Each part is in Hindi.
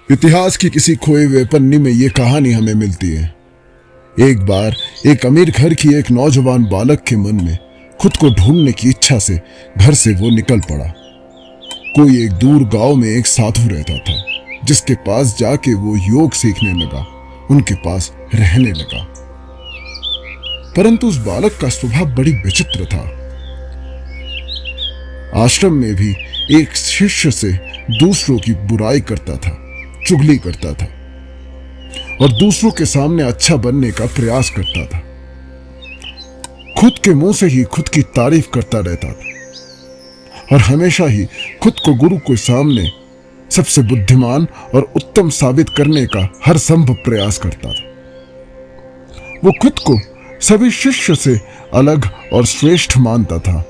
इतिहास की किसी खोए हुए पन्नी में ये कहानी हमें मिलती है। एक बार एक अमीर घर की एक नौजवान बालक के मन में खुद को ढूंढने की इच्छा से घर से वो निकल पड़ा। कोई एक दूर गांव में एक साधु रहता था, जिसके पास जाके वो योग सीखने लगा, उनके पास रहने लगा। परंतु उस बालक का स्वभाव बड़ी विचित्र था। आश्रम में भी एक शिष्य से दूसरों की बुराई करता था, चुगली करता था और दूसरों के सामने अच्छा बनने का प्रयास करता था। खुद के मुंह से ही खुद की तारीफ करता रहता था और हमेशा ही खुद को गुरु के सामने सबसे बुद्धिमान और उत्तम साबित करने का हर संभव प्रयास करता था। वो खुद को सभी शिष्य से अलग और श्रेष्ठ मानता था।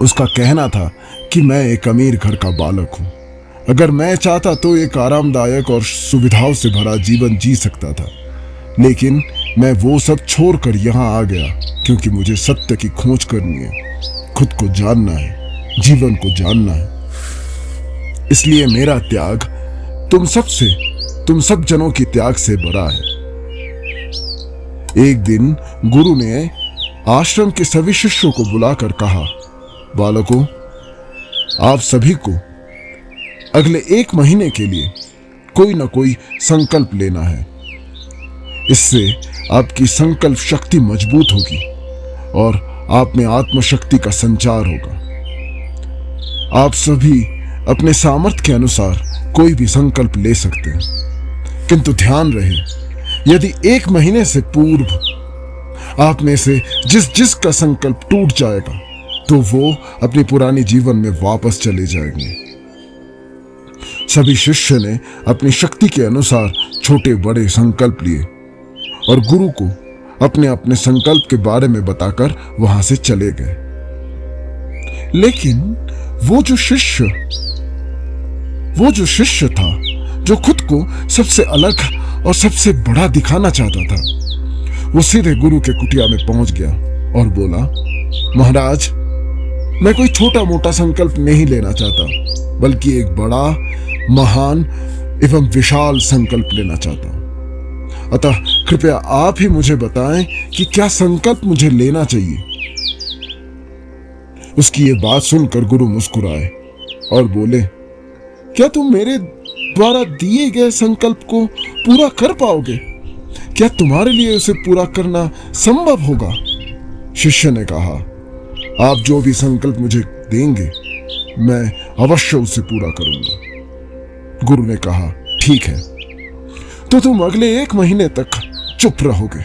उसका कहना था कि मैं एक अमीर घर का बालक हूं। अगर मैं चाहता तो एक आरामदायक और सुविधाओं से भरा जीवन जी सकता था, लेकिन मैं वो सब छोड़कर यहां आ गया क्योंकि मुझे सत्य की खोज करनी है, खुद को जानना है, जीवन को जानना है। इसलिए मेरा त्याग तुम सब जनों की त्याग से बड़ा है। एक दिन गुरु ने आश्रम के सभी शिष्यों को बुलाकर कहा, बालकों, आप सभी को अगले 1 महीने के लिए कोई ना कोई संकल्प लेना है। इससे आपकी संकल्प शक्ति मजबूत होगी और आप में आत्मशक्ति का संचार होगा। आप सभी अपने सामर्थ्य के अनुसार कोई भी संकल्प ले सकते हैं, किंतु ध्यान रहे, यदि 1 महीने से पूर्व आप में से जिस का संकल्प टूट जाएगा तो वो अपनी पुरानी जीवन में वापस चले जाएंगे। सभी शिष्य ने अपनी शक्ति के अनुसार छोटे बड़े संकल्प लिए और गुरु को अपने अपने संकल्प के बारे में बताकर वहां से चले गए। लेकिन वो जो शिष्य था, जो खुद को सबसे अलग और सबसे बड़ा दिखाना चाहता था, वो सीधे गुरु के कुटिया में पहुंच गया और बोला, महाराज, मैं कोई छोटा मोटा संकल्प नहीं लेना चाहता, बल्कि एक बड़ा, महान एवं विशाल संकल्प लेना चाहता हूं। अतः कृपया आप ही मुझे बताएं कि क्या संकल्प मुझे लेना चाहिए। उसकी ये बात सुनकर गुरु मुस्कुराए और बोले, क्या तुम मेरे द्वारा दिए गए संकल्प को पूरा कर पाओगे? क्या तुम्हारे लिए उसे पूरा करना संभव होगा? शिष्य ने कहा, आप जो भी संकल्प मुझे देंगे मैं अवश्य उसे पूरा करूंगा। गुरु ने कहा, ठीक है, तो तुम अगले 1 महीने तक चुप रहोगे,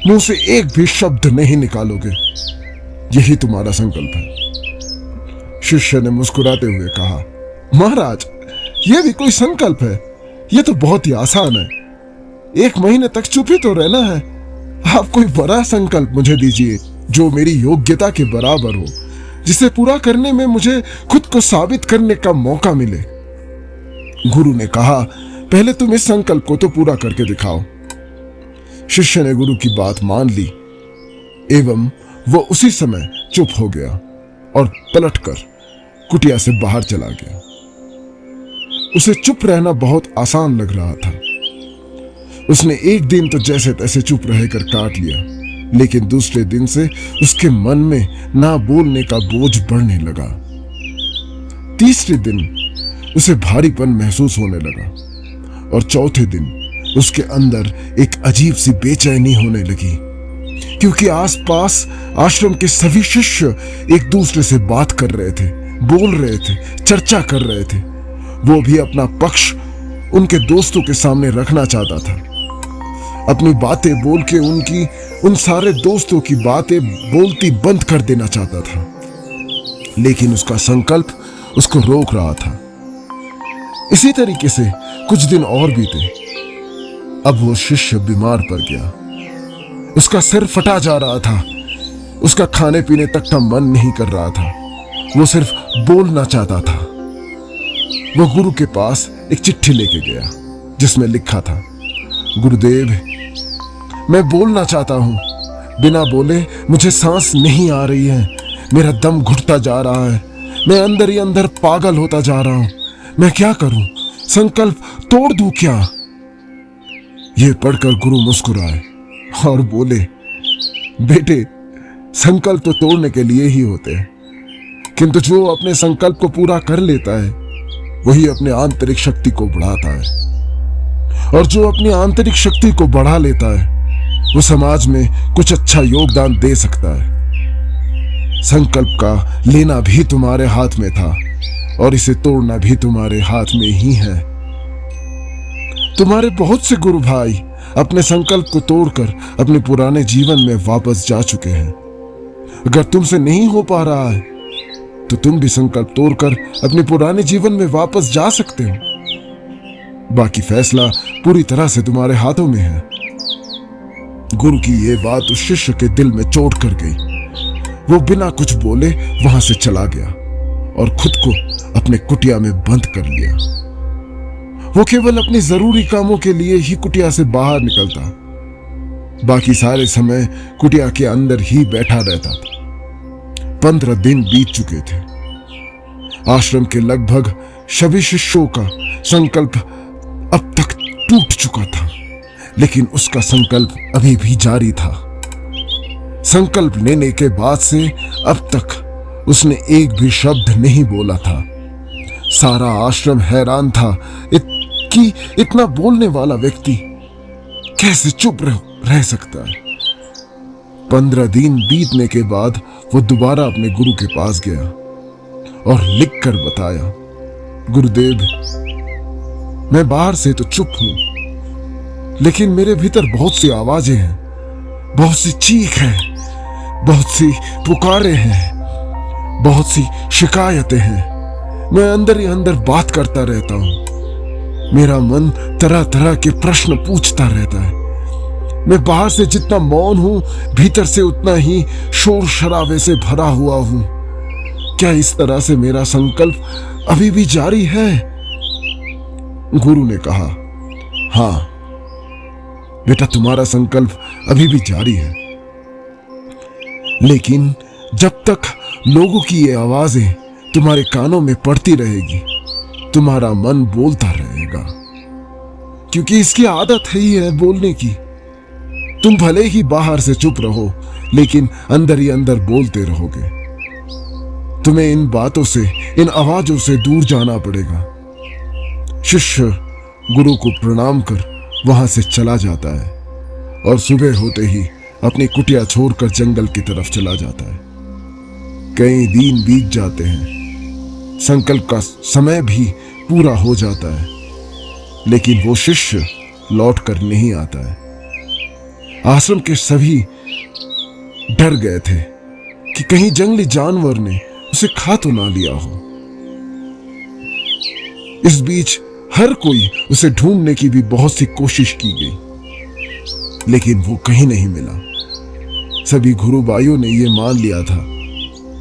मुंह से एक भी शब्द नहीं निकालोगे। यही तुम्हारा संकल्प है। शिष्य ने मुस्कुराते हुए कहा, महाराज, यह भी कोई संकल्प है? यह तो बहुत ही आसान है। 1 महीने तक चुप ही तो रहना है। आप कोई बड़ा संकल्प मुझे दीजिए जो मेरी योग्यता के बराबर हो, जिसे पूरा करने में मुझे खुद को साबित करने का मौका मिले। गुरु ने कहा, पहले तुम इस संकल्प को तो पूरा करके दिखाओ। शिष्य ने गुरु की बात मान ली एवं वो उसी समय चुप हो गया और पलटकर कुटिया से बाहर चला गया। उसे चुप रहना बहुत आसान लग रहा था। उसने एक दिन तो जैसे तैसे चुप रहकर काट लिया, लेकिन दूसरे दिन से उसके मन में ना बोलने का बोझ बढ़ने लगा। तीसरे दिन उसे भारीपन महसूस होने लगा और चौथे दिन उसके अंदर एक अजीब सी बेचैनी होने लगी, क्योंकि आसपास आश्रम के सभी शिष्य एक दूसरे से बात कर रहे थे, बोल रहे थे, चर्चा कर रहे थे। वो भी अपना पक्ष उनके दोस्तों के सामने रखना चाहता था। अपनी बातें बोल के उन सारे दोस्तों की बातें बोलती बंद कर देना चाहता था, लेकिन उसका संकल्प उसको रोक रहा था। इसी तरीके से कुछ दिन और बीते। अब वो शिष्य बीमार पड़ गया। उसका सिर फटा जा रहा था। उसका खाने पीने तक का मन नहीं कर रहा था। वो सिर्फ बोलना चाहता था। वो गुरु के पास एक चिट्ठी लेके गया, जिसमें लिखा था, गुरुदेव, मैं बोलना चाहता हूं, बिना बोले मुझे सांस नहीं आ रही है, मेरा दम घुटता जा रहा है, मैं अंदर ही अंदर पागल होता जा रहा हूं, मैं क्या करूं? संकल्प तोड़ दूं क्या? यह पढ़कर गुरु मुस्कुराए और बोले, बेटे, संकल्प तो तोड़ने के लिए ही होते हैं, किंतु जो अपने संकल्प को पूरा कर लेता है वही अपने आंतरिक शक्ति को बढ़ाता है, और जो अपनी आंतरिक शक्ति को बढ़ा लेता है वो समाज में कुछ अच्छा योगदान दे सकता है। संकल्प का लेना भी तुम्हारे हाथ में था और इसे तोड़ना भी तुम्हारे हाथ में ही है। तुम्हारे बहुत से गुरु भाई अपने संकल्प को तोड़कर अपने पुराने जीवन में वापस जा चुके हैं। अगर तुमसे नहीं हो पा रहा है तो तुम भी संकल्प तोड़कर अपने पुराने जीवन में वापस जा सकते हो। बाकी फैसला पूरी तरह से तुम्हारे हाथों में है। गुरु की यह बात उस शिष्य के दिल में चोट कर गई। वो बिना कुछ बोले वहां से चला गया और खुद को अपने कुटिया में बंद कर लिया। वो केवल अपने जरूरी कामों के लिए ही कुटिया से बाहर निकलता, बाकी सारे समय कुटिया के अंदर ही बैठा रहता था। 15 दिन बीत चुके थे। आश्रम के लगभग सभी शिष्यों का संकल्प अब तक टूट चुका था, लेकिन उसका संकल्प अभी भी जारी था। संकल्प लेने के बाद से अब तक उसने एक भी शब्द नहीं बोला था। सारा आश्रम हैरान था कि इतना बोलने वाला व्यक्ति कैसे चुप रह सकता है। 15 दिन बीतने के बाद वो दोबारा अपने गुरु के पास गया और लिखकर बताया, गुरुदेव, मैं बाहर से तो चुप हूं, लेकिन मेरे भीतर बहुत सी आवाजें हैं, बहुत सी चीख है, बहुत सी पुकारें हैं, बहुत सी शिकायतें हैं। मैं अंदर ही अंदर बात करता रहता हूं। मेरा मन तरह तरह के प्रश्न पूछता रहता है। मैं बाहर से जितना मौन हूं, भीतर से उतना ही शोर शराबे से भरा हुआ हूं। क्या इस तरह से मेरा संकल्प अभी भी जारी है? गुरु ने कहा, हां बेटा, तुम्हारा संकल्प अभी भी जारी है, लेकिन जब तक लोगों की ये आवाजें तुम्हारे कानों में पड़ती रहेगी, तुम्हारा मन बोलता रहेगा, क्योंकि इसकी आदत ही है बोलने की। तुम भले ही बाहर से चुप रहो, लेकिन अंदर ही अंदर बोलते रहोगे। तुम्हें इन बातों से, इन आवाजों से दूर जाना पड़ेगा। शिष्य गुरु को प्रणाम कर वहां से चला जाता है और सुबह होते ही अपनी कुटिया छोड़कर जंगल की तरफ चला जाता है। कई दिन बीत जाते हैं, संकल्प का समय भी पूरा हो जाता है, लेकिन वो शिष्य लौट कर नहीं आता है। आश्रम के सभी डर गए थे कि कहीं जंगली जानवर ने उसे खा तो ना लिया हो। इस बीच हर कोई उसे ढूंढने की भी बहुत सी कोशिश की गई, लेकिन वो कहीं नहीं मिला। सभी गुरु भाइयों ने यह मान लिया था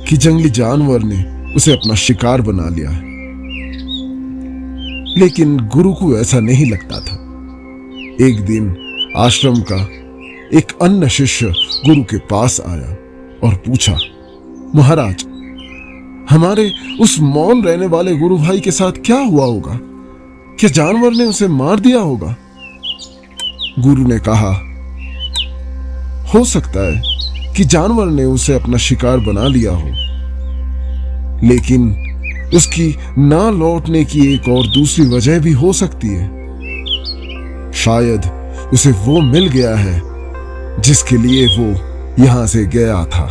कि जंगली जानवर ने उसे अपना शिकार बना लिया है, लेकिन गुरु को ऐसा नहीं लगता था। एक दिन आश्रम का एक अन्य शिष्य गुरु के पास आया और पूछा, महाराज, हमारे उस मौन रहने वाले गुरु भाई के साथ क्या हुआ होगा? क्या जानवर ने उसे मार दिया होगा? गुरु ने कहा, हो सकता है कि जानवर ने उसे अपना शिकार बना लिया हो, लेकिन उसकी ना लौटने की एक और दूसरी वजह भी हो सकती है। शायद उसे वो मिल गया है जिसके लिए वो यहां से गया था।